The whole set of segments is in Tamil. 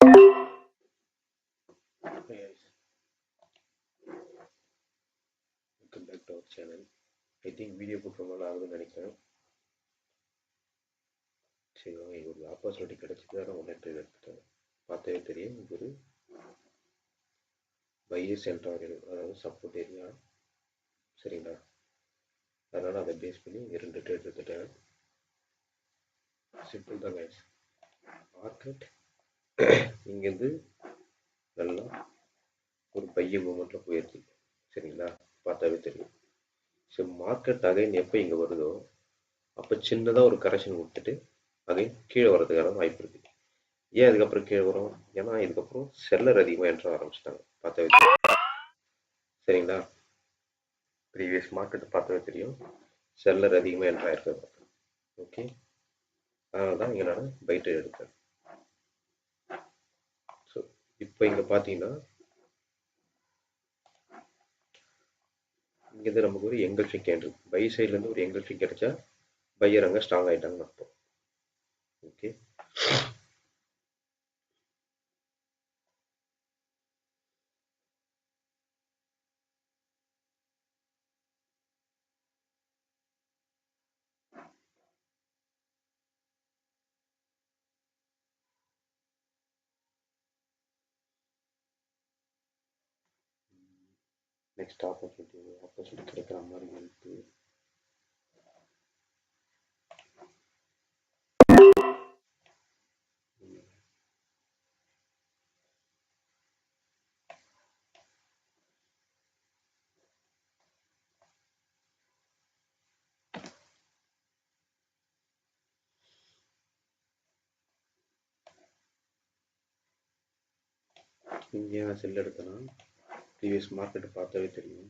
Hey guys, welcome back to our channel. I think video போட்டு ரொம்ப நாள் ஆகுதுன்னு நினைக்கிறேன். சரி ஓகே, ஒரு ஆப்பர்ச்சுனிட்டி கிடைச்சிது, ஆனால் ஒன்றே ட்ரேட் எடுத்துட்டேன். பார்த்தாவே தெரியும், இது ஒரு பையர் சென்டர் அதாவது சப்போர்ட் ஏரியா. சரிங்களா, அதனால் அதை பேஸ் பண்ணி 2 ட்ரேட் எடுத்துட்டேன். சிம்பிள் தான் கைஸ். மார்க்கெட் இங்கேருந்து நல்லா ஒரு பைய மூமெண்ட்டில் போயிடுச்சு. சரிங்களா, பார்த்தாவே தெரியும். ஸோ மார்க்கெட் அகைன் எப்போ இங்கே வருதோ அப்போ சின்னதாக ஒரு கரெக்ஷன் கொடுத்துட்டு அகைன் கீழே வரதுக்கான வாய்ப்பு இருக்குது. ஏன் அதுக்கப்புறம் கீழே வரும்? ஏன்னா இதுக்கப்புறம் செல்லர் அதிகமாக என்ட்ர ஆரம்பிச்சிட்டாங்க. பார்த்தாவே தெரியும். சரிங்களா, ப்ரீவியஸ் மார்க்கெட்டை பார்த்தாவே தெரியும், செல்லர் அதிகமாக என்ட்ரு ஆயிருக்காங்க. ஓகே, அதனால தான் இங்கே நான் பைட்டு எடுத்தேன். ஸோ இப்போ இங்கே பார்த்தீங்கன்னா இங்கேருந்து நமக்கு ஒரு எங்கல்ஃபிங் கேண்டில் பை சைட்லேருந்து ஒரு எங்கல்ஃபிங் கிடைச்சா பையர் அங்கே ஸ்ட்ராங் ஆகிட்டாங்கன்னு அர்த்தம். ஓகே, நெக்ஸ்ட் ஆப்பர்ச்சுனிட்டி கிடைக்கிற மாதிரி இருக்கு. இங்கே நான் செல் எடுத்தேன்னா ப்ரீவியஸ் மார்க்கெட்டை பார்த்தாவே தெரியும்,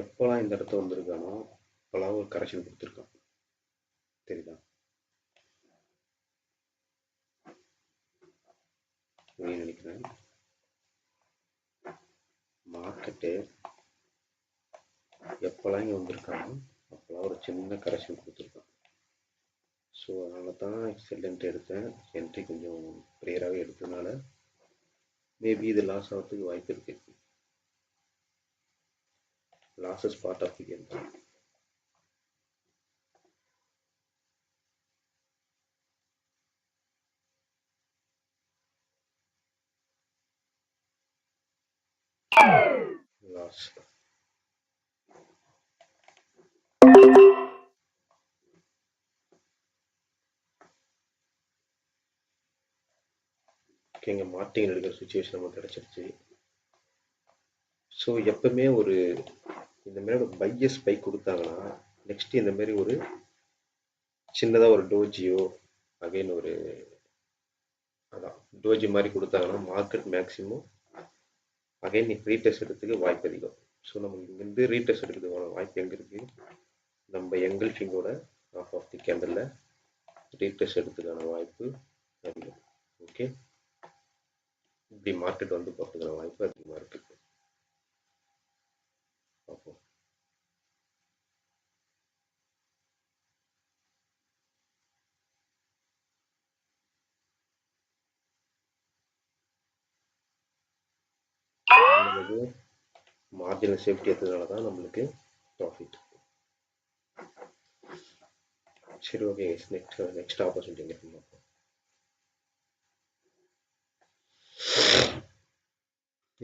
எப்போல்லாம் இந்த இடத்த வந்திருக்கானோ அப்போல்லாம் ஒரு கரெக்ஷன் கொடுத்துருக்கான். தெரியுதா, நினைக்கிறேன் மார்க்கெட்டு எப்போல்லாம் இங்கே வந்திருக்கானோ அப்போல்லாம் ஒரு சின்ன கரெக்ஷன் கொடுத்துருக்கான். ஸோ அதனால தான் செல் என்ட்ரி எடுத்தேன். என்ட்ரி கொஞ்சம் ப்ரேயராகவே எடுத்ததுனால மேபி இது லாஸ் ஆகிறதுக்கு வாய்ப்பு இருக்குது. Losses part of the game தான். லாஸ் ஓகேங்க, மார்டின் எடுக்கிற சுச்சுவேஷன் நமக்கு கிடச்சிருச்சு. ஸோ எப்பவுமே ஒரு இந்த மாதிரி ஒரு பையர் ஸ்பைக் கொடுத்தாங்கன்னா நெக்ஸ்ட் இந்த மாதிரி ஒரு சின்னதாக ஒரு டோஜியோ அகைன் ஒரு அதான் டோஜி மாதிரி கொடுத்தாங்கன்னா மார்க்கெட் மேக்ஸிமம் அகைன் ரீடெஸ்ட் எடுக்கிறதுக்கு வாய்ப்பு அதிகம். ஸோ நமக்கு இங்கேருந்து ரீடெஸ்ட் எடுக்கிறதுக்கான வாய்ப்பு எங்கே இருக்குது? நம்ம எங்கல்ஃபிங்கோட ஆஃப் ஆஃப் தி கேண்டலில் ரீடெஸ்ட் எடுக்கிறதுக்கான வாய்ப்பு அதிகம். ஓகே, இப்படி மார்க்கெட் வந்து போகிறதுக்கான வாய்ப்பு அதிகமாக இருக்குது. பார்ப்போம். மார்ஜினல் சேஃப்டி எடுத்ததுனால தான் நம்மளுக்கு ப்ராஃபிட். சரி ஓகே, நெக்ஸ்ட் ஆப்பர்ச்சுனிட்டி எங்கே பார்ப்போம்.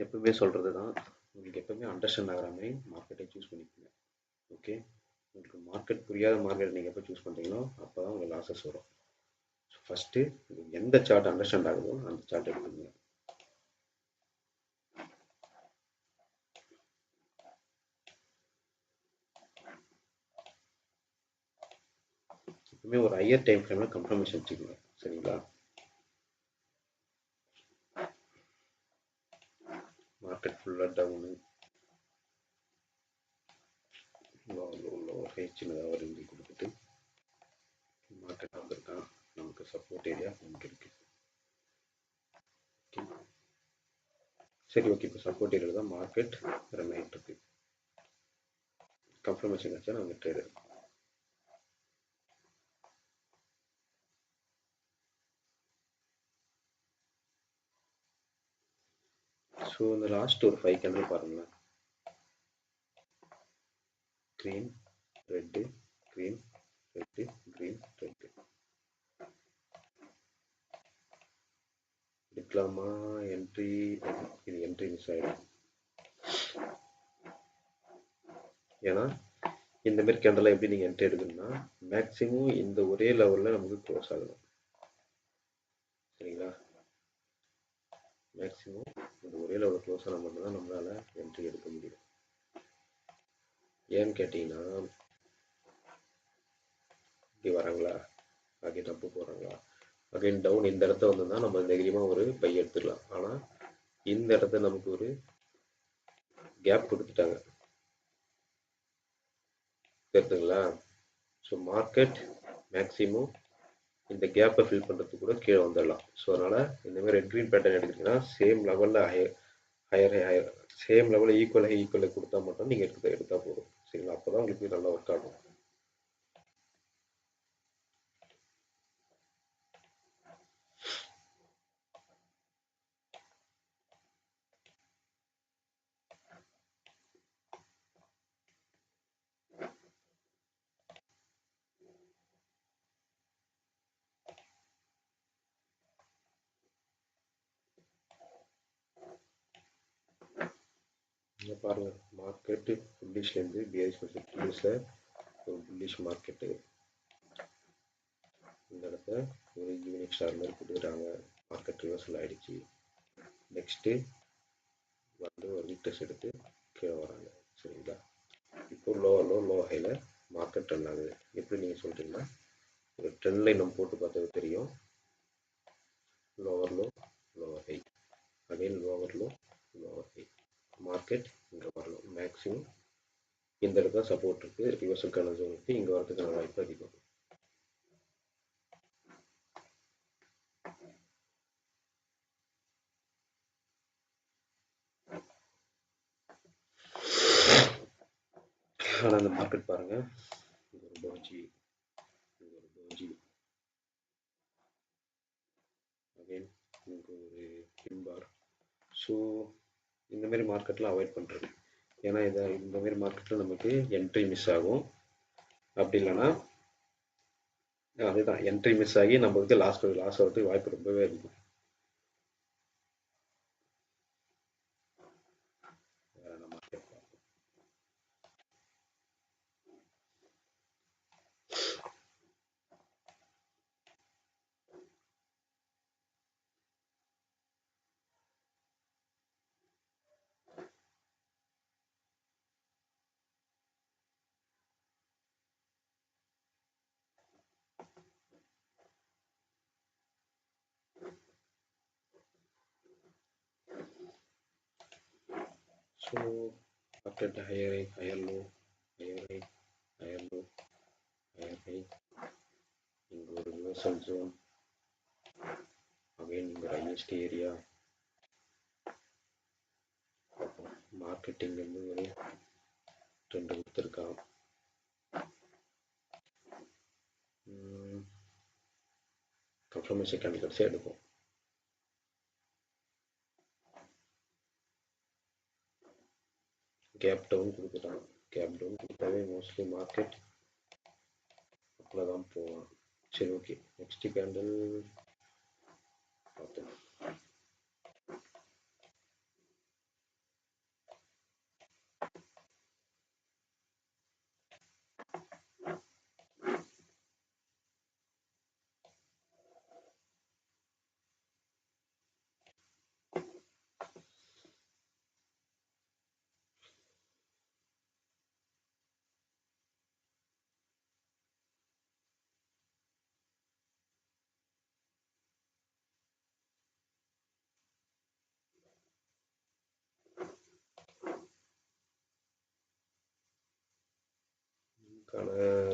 எப்பவுமே சொல்கிறது தான், உங்களுக்கு எப்பவுமே அண்டர்ஸ்டாண்ட் ஆகிற மாதிரி மார்க்கெட்டை சூஸ் பண்ணிக்கோங்க. ஓகே, உங்களுக்கு மார்க்கெட் புரியாத மார்க்கெட் நீங்கள் எப்போ சூஸ் பண்ணுறீங்களோ அப்போ தான் உங்களுக்கு லாஸஸ் வரும். ஃபஸ்ட்டு எந்த சார்ட் அண்டர்ஸ்டாண்ட் ஆகுதோ அந்த சார்ட் எடுத்துக்கோங்க. எப்பவுமே ஒரு ஹையர் டைம் ஃப்ரேமில் கன்ஃபர்மேஷன் வச்சுக்கோங்க. சரிங்களா, மார்க்கெட் ஃபுல்லாக டவுனு சின்னதாக ஒரு இஞ்சி கொடுத்துட்டு மார்க்கெட் வந்திருக்கான், நமக்கு சப்போர்ட் ஏரியா நமக்கு இருக்கு. சரி ஓகே, இப்போ சப்போர்ட் ஏரியாவில் தான் மார்க்கெட் ரன் ஆகிட்டு இருக்கு. கன்ஃபர்மேஷன் வச்சா நாங்கள் ட்ரேட் எடுப்போம். ஸோ இந்த லாஸ்ட் ஒரு 5 கேண்டில் பாருங்களேன். Green red green red green red எடுக்கலாமா? என்ட்ரி, இது என்ட்ரி மிஸ் ஆகிடும். ஏன்னா இந்த மாதிரி கேண்டலை எப்படி நீங்கள் என்ட்ரி எடுக்கணும்னா மேக்ஸிமம் இந்த ஒரே லெவலில் நமக்கு க்ளோஸ் ஆகணும். சரிங்களா? மேக்ஸிமம் இந்த ஒரே லெவலில் க்ளோஸ் ஆனால் மட்டும்தான் நம்மளால் என்ட்ரி எடுக்க முடியும். ஏன்னு கேட்டிங்கன்னா இப்படி வராங்களா, அகைன் அப்பு போகிறாங்களா, அகைன் டவுன், இந்த இடத்த வந்து தான் நம்ம தைரியமாக ஒரு பை எடுத்துக்கலாம். ஆனால் இந்த இடத்த நமக்கு ஒரு கேப் கொடுத்துட்டாங்க, தெரியுதுங்களா? ஸோ மார்க்கெட் மேக்ஸிமம் இந்த கேப்பை ஃபில் பண்ணுறதுக்கு கூட கீழே வந்துடலாம். ஸோ அதனால் இந்த மாதிரி ரெட் க்ரீன் பேட்டர்ன் எடுத்துக்கிட்டிங்கன்னா சேம் லெவலில் ஹையர் சேம் லெவலில் ஈக்குவலை கொடுத்தா மட்டும் நீங்கள் எடுத்தால் போதும். சரிங்களா? அப்போ தான் உங்களுக்கு நல்லா ஒர்க் ஆகும். இங்கே பாருங்கள், மார்க்கெட்டு புல்லிஷ்லேருந்து பிஎஸ் புல்லிஷில் ஒரு புல்லிஷ் மார்க்கெட்டு இந்த இடத்த ஒரு யூனிட் ஸ்டார் மாதிரி கொடுக்குறாங்க. மார்க்கெட் ரிவர்சல் ஆகிடுச்சு. நெக்ஸ்ட்டு வந்து ஒரு வீக்னஸ் எடுத்து கீழே வராங்க. சரிங்களா? இப்போ லோ ஹையில் மார்க்கெட் ரன் ஆகுது. எப்படி நீங்கள் சொல்கிறீங்கன்னா ஒரு ட்ரெண்ட் லைன் நம்ம போட்டு பார்த்தது தெரியும். Lower low lower high, again lower low lower high, market இங்கே வரணும். மேக்ஸிமம் இந்த இடத்துல சப்போர்ட் இருக்குது, ரிவர்சலுக்கான ஜோன் இருக்குது, இங்கே வரதுக்கான வாய்ப்பு அதிகம். ஆனால் அந்த மார்க்கெட் பாருங்கள், இது ஒரு டோஜி, இது ஒரு டோஜி, அகைன் இங்கே ஒரு பின்பார். ஸோ இந்த மாதிரி மார்க்கெட்லாம் அவாய்ட் பண்ணுறது. ஏன்னா இந்த மாதிரி மார்க்கெட்டில் நமக்கு என்ட்ரி மிஸ் ஆகும். அப்படி இல்லைன்னா அதுதான் என்ட்ரி மிஸ் ஆகி நம்மளுக்கு லாஸ் வரதுக்கு வாய்ப்பு ரொம்பவே அதிகம். So market higher high, higher low, higher high, higher low, higher high, இங்கே ஒரு ரிவர்சல் ஜோன், அகைன் இங்கே ஒரு ஹையஸ்ட் ஏரியா. மார்க்கெட்டிங் வந்து ஒரு ட்ரெண்ட் கொடுத்துருக்கான். கன்ஃபர்மேஷன் கேண்டிடேட்ஸே எடுக்கும். கேப் டவுன் கொடுத்துட்டான். கேப் டவுன் கொடுத்தாவே மோஸ்ட்லி மார்க்கெட் அப்பில் தான் போவான். சரி, ஓகே, நெக்ஸ்ட் கேண்டில் பார்த்தோம்.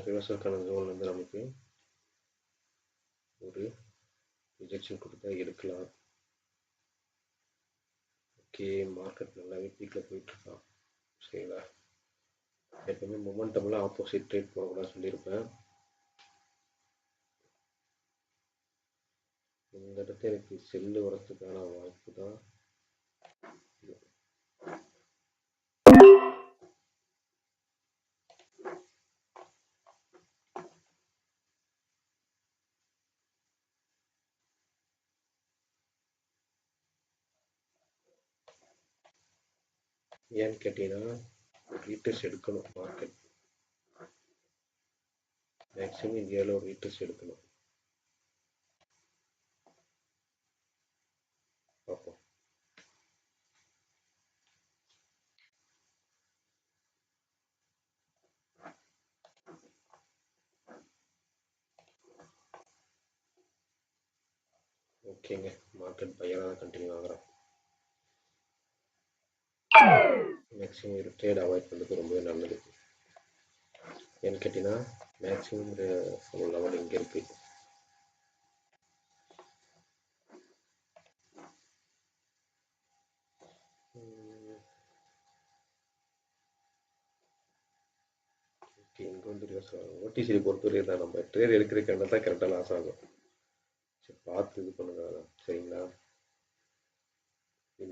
ரிவர்சலுக்கான ஜோன் வந்து நமக்கு ஒரு ரிஜெக்ஷன் கொடுத்தா எடுக்கலாம். ஓகே, மார்க்கெட் நல்லாவே பீக்கில் போயிட்டுருக்கான். சரிங்களா? எப்பவுமே மொமெண்டம்லாம் ஆப்போசிட் ட்ரேட் போடக்கூடாது சொல்லியிருப்பேன். இந்த இடத்துல எனக்கு செல்லு வரத்துக்கான வாய்ப்பு தான் ஏன்னு கேட்டீங்கன்னா ரீடெஸ்ட் எடுக்கணும். மார்க்கெட் மேக்ஸிமம் இந்தியாவில் ஒரு ரீடெஸ்ட் எடுக்கணும். பார்ப்போம். ஓகேங்க, மார்க்கெட் பையனாக தான் கண்டினியூ ஆகிறோம். மேக்ஸிமம் ஒரு ட்ரேட் அவாய்ட் பண்ணுறது ரொம்பவே நல்லது. ஏன்னு கேட்டிங்கன்னா மேக்ஸிமம் ஒரு லெவல் இங்கே இருக்குது. இங்கே வந்து ரிவர்ஸ் ஆகும். ஓடிசியை பொறுத்தவரை தான் நம்ம ட்ரேட் எடுக்கிற கண்டில் தான் கரெக்டாக லாஸ் ஆகும். சரி, பார்த்து இது பண்ணுங்க. சரிங்களா,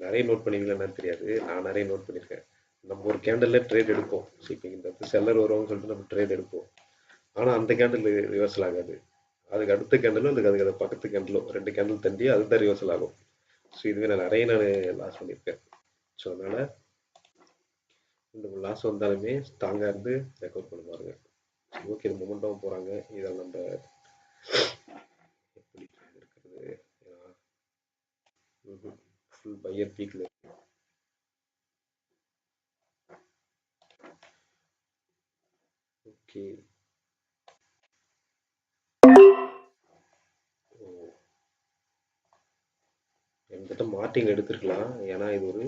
நிறைய நோட் பண்ணிக்கலன்னு தெரியாது, நான் நிறைய நோட் பண்ணியிருக்கேன். நம்ம ஒரு கேண்டலில் ட்ரேட் எடுப்போம். ஸோ இப்போ இந்த செல்லர் வருவாங்கன்னு சொல்லிட்டு நம்ம ட்ரேட் எடுப்போம். ஆனால் அந்த கேண்டில் ரிவர்சல் ஆகாது. அதுக்கு அடுத்த கேண்டிலும் அதுக்கு பக்கத்து கேண்டிலும் 2 கேண்டில் தண்டி அதுதான் ரிவர்சல் ஆகும். ஸோ இதுவே நான் லாஸ் பண்ணியிருக்கேன். ஸோ அதனால் இந்த லாஸ் வந்தாலுமே ஸ்ட்ராங்காக இருந்து ரெக்கவர் பண்ண பாருங்க. ஓகே, இது மொமெண்டம் போகிறாங்க. இதை நம்ம எப்படி இருக்கிறது, ஃபுல் பையர் பீக்கில் இருக்கு. ஓகே, என்கிட்ட மார்டின் எடுத்துருக்கலாம். ஏன்னா இது ஒரு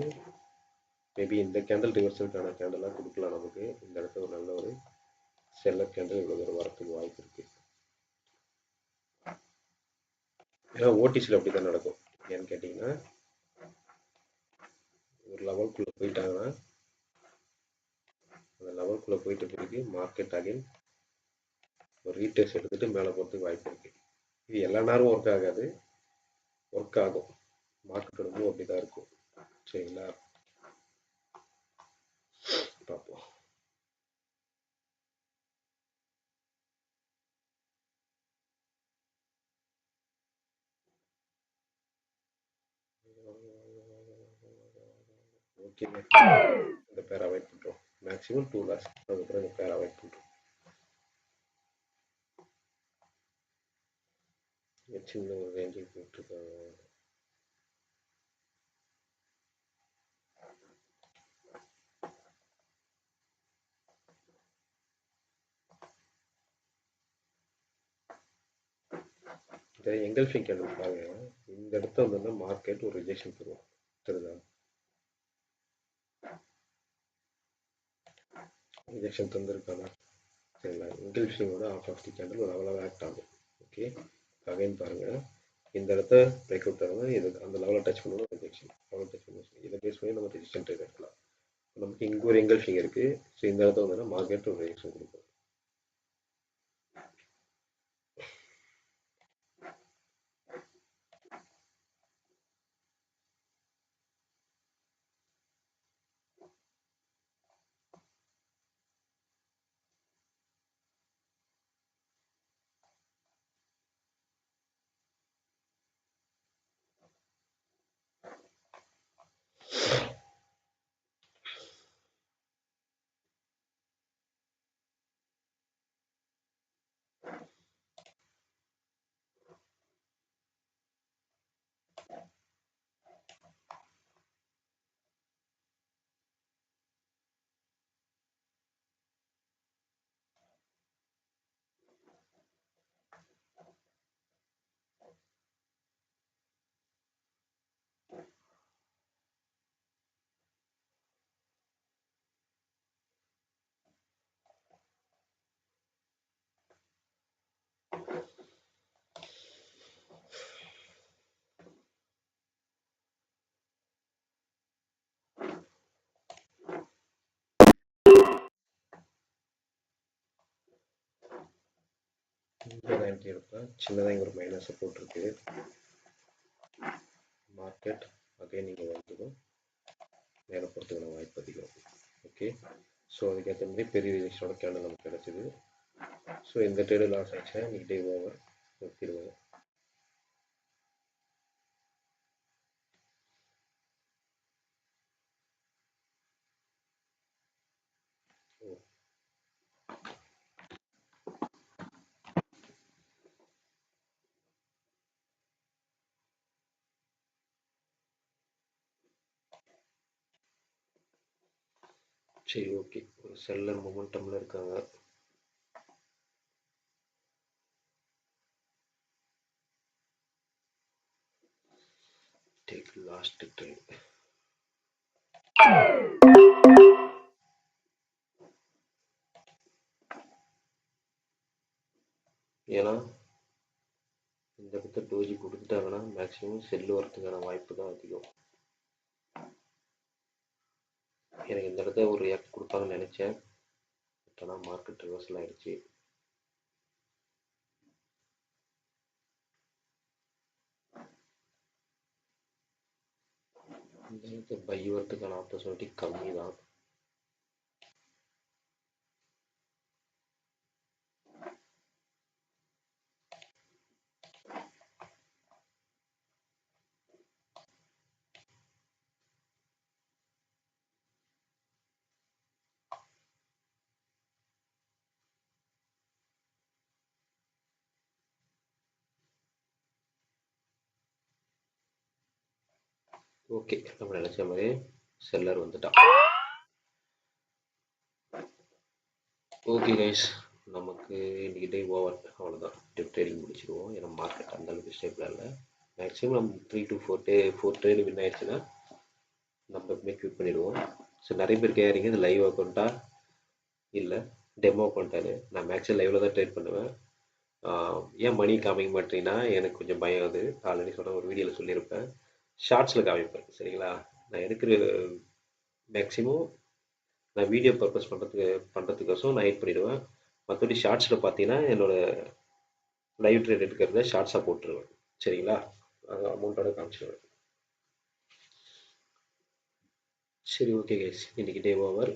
மேபி இந்த கேண்டில் ரிவர்சலுக்கான கேண்டலாக கொடுக்கலாம் நமக்கு. இந்த இடத்துல ஒரு நல்ல ஒரு செல்லர் கேண்டில் இவ்வளோ தூரம் வரத்துக்கு வாய்ப்பு இருக்கு. ஏன்னா ஓடிசியில் அப்படி தான் நடக்கும். ஏன்னு கேட்டிங்கன்னா ஒரு லெவல்குள்ளே போயிட்டாங்கன்னா அந்த லெவல்குள்ளே போயிட்ட பிறகு மார்க்கெட் அகைன் ஒரு ரீடெஸ்ட் எடுத்துட்டு மேலே போகிறதுக்கு வாய்ப்பு இருக்கு. இது எல்லா நேரமும் ஒர்க் ஆகாது, ஒர்க் ஆகும். மார்க்கெட்டோட மூவ் அப்படி தான் இருக்கும். சரிங்களா, பார்ப்போம். ஓகேங்க, இந்த பேர் அவாய்ட் பண்ணுறோம். மேக்ஸிமம் 2 லாஸ், அதுக்கப்புறம் இந்த பேர் அவாய்ட் பண்ணுறோம். சின்ன ஒரு ரேஞ்சில் போயிட்டுருக்காங்க. இந்த எங்கல்ஃபிங் கேண்டில் பாருங்க. இந்த இடத்த வந்து மார்க்கெட் ஒரு ரிஜெக்ஷன் தருவோம். தெரியுதா, ரிஜெக்ஷன் தந்திருக்காங்க. சரிங்களா, எங்கல்ஃபிங்கோட ஆஃப் தி கேண்டில் ஒரு லெவலாக ஆக்ட் ஆகும். ஓகே, அகைன் பாருங்க, இந்த இடத்த பிரேக் அவுட் ஆகும். இது அந்த லெவலை டச் பண்ணணும், ரிஜெக்ஷன். லெவல் டச் பண்ணணும். இதை பேஸ் பண்ணி நம்ம ரிஜெக்ஷன் ட்ரேட் எடுக்கலாம். நமக்கு இங்கே ஒரு எங்கல்ஃபிங் இருக்கு. ஸோ இந்த இடத்த வந்து மார்க்கெட் ஒரு ரிஜெக்ஷன் கொடுக்கும். இங்கே தான் என்ட்ரி எடுப்பேன். சின்னதாக இங்கே ஒரு மைனஸ் சப்போர்ட் இருக்கு. மார்க்கெட் அகைன் இங்கே வந்துடும். மேலே போகிறதுக்கான வாய்ப்பு அதிகம். ஓகே, ஸோ அதுக்கேற்ற மாதிரி பெரிய ரிஜெக்ஷனோட கேண்டில் நமக்கு கிடச்சிது. ஸோ இந்த ட்ரேடு லாஸ் ஆச்சுன்னா இன்னைக்கு டே ஓவர் நிறுத்திடுவோம். சரி, ஓகே, ஒரு செல்லர் மொமெண்டமில் இருக்காங்க. Take last trade. ஏன்னா இந்த இடத்த டோஜி கொடுத்துட்டாங்கன்னா மேக்ஸிமம் செல்லு வரதுக்கான வாய்ப்பு தான் அதிகம். எனக்கு இந்த இடத்த ஒரு ரியாக்ட் கொடுப்பாங்கன்னு நினச்சேன், பட் ஆனால் மார்க்கெட் ரிவர்சல் ஆகிடுச்சு. இந்த இடத்த பை வரதுக்கான ஆப்பர்ச்சுனிட்டி கம்மி தான். ஓகே, நம்ம நினச்ச மாதிரி செல்லர் வந்துட்டான். ஓகே கைஸ், நமக்கு இன்னைக்கு டே ஓவர், அவ்வளோதான். டிப் ட்ரேடிங் முடிச்சிடுவோம். ஏன்னா மார்க்கெட் அந்த அளவுக்கு ஸ்டேபிளாக இல்லை. மேக்ஸிமம் நம்ம 3 to 4 ட்ரேடு வின் ஆயிடுச்சுன்னா நம்ம எப்பவுமே குவிட் பண்ணிடுவோம். ஸோ நிறைய பேர் கேட்குறீங்க இது லைவ் அக்கௌண்ட்டா இல்லை டெமோ அக்கௌண்ட்டானு. நான் மேக்ஸிமம் லைவில் தான் ட்ரேட் பண்ணுவேன். ஏன் மணி காமிக்க மாட்டேங்கன்னா எனக்கு கொஞ்சம் பயம். அது ஆல்ரெடி சொன்ன ஒரு வீடியோவில் சொல்லியிருப்பேன். ஷார்ட்ஸில் காமிப்பேன், சரிங்களா? நான் எடுக்கிற மேக்ஸிமம் நான் வீடியோ பர்பஸ் பண்ணுறதுக்கோசம் நான் எடிட் பண்ணிவிடுவேன். மற்றபடி ஷார்ட்ஸில் பார்த்தீங்கன்னா என்னோட லைவ் ட்ரேட் எடுக்கிறத ஷார்ட்ஸாக போட்டுருவேன், சரிங்களா? அமௌண்ட்டோட காமிச்சிடுவேன். சரி, ஓகே கைஸ், இன்னைக்கு டே ஓவர்.